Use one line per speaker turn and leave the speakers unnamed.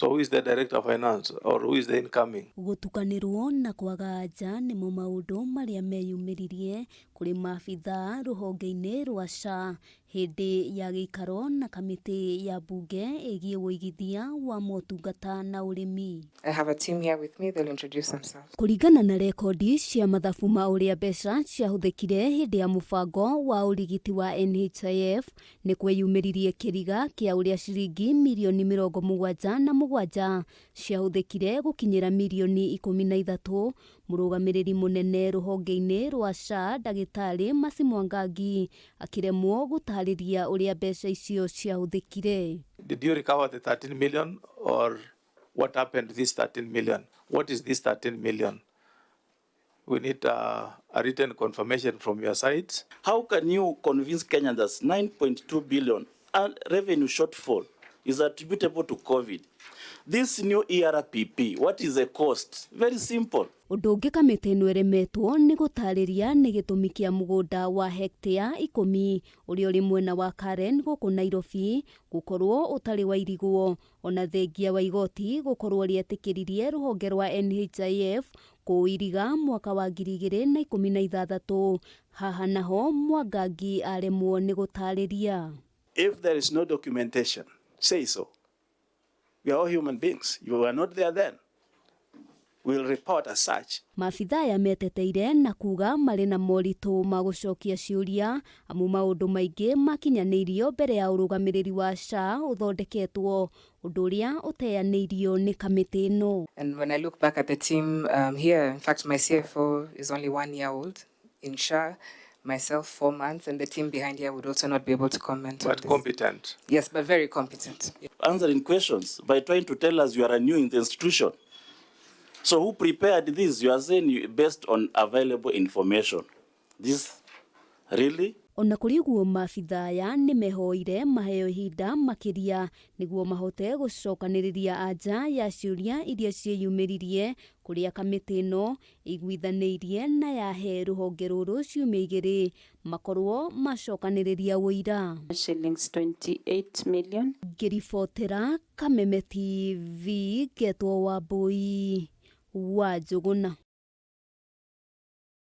So who is the director of finance or who is the incoming?
Gutukanirwo na kwaga anja nimo maundu maria meyumiririe kuri maabitha ruhonge-ini rwa SHA hindi ya gikaro na kamiti ya bunge igie uigithia wa motungata na urimi.
I have a team here with me. They'll introduce themselves.
Kuringana na rekondi cia mathabu ma uria mbeca ciahuthikire hindi ya mubango wa urigiti wa NHIF ni kweyumiririe kiriga kia uria ciringi mirioni 77 ciahuthikire gukinyira mirioni 13. Murugamiriri munene ruhonge-ini rwa SHA Dagitari Masimwangangi akiremwo gutariria uria mbeca icio ciahuthikire.
Did you recover the 13 million or what happened to this 13 million? What is this 13 million? We need a written confirmation from your side.
How can you convince Kenyans that 9.2 billion revenue shortfall is attributable to COVID? This new ERPP, what is the cost? Very simple.
Undu ungi kamiti ino eremetwo ni gutariria ni gitumi kia mugunda wa hektia 10 uria uri mwena wa Karen guku Nairobi gukorwo utari wa iriguo ona thengia wa igoti gukorwo rietikiririe ruhonge rwa NHIF kuiriga mwaka wa 2016. Haha naho Mwangangi aremwo ni gutariria.
If there is no documentation, say so. We are all human beings. You are not there then. We'll report as such.
Maabitha ya meteteire na kuga mari na morito ma gucokia ciuria amu maundu maingi makinyanirio mbere ya urugamiriri wa SHA uthondeketwo undu uria uteanirio ni kamiti ino.
And when I look back at the team here, in fact, my CFO is only 1 year old in SHA. Myself 4 months, and the team behind here would also not be able to comment.
But competent.
Yes, but very competent.
Answering questions by trying to tell us you are new in the institution. So who prepared this? You are saying based on available information. This really?
Ona kuri guo maabitha aya ni mehoire maheo ihinda makiria niguo mahote gucokaniriria anja ya ciuria iria cieyumiririe kuria kamiti ino igwithanirie na yahe ruhonge ruru ciumia igiri makorwo macokaniriria wuira.
Shillings 28 million.
Ngiribotera Kameme TV Getwo Wambui wa Njuguna.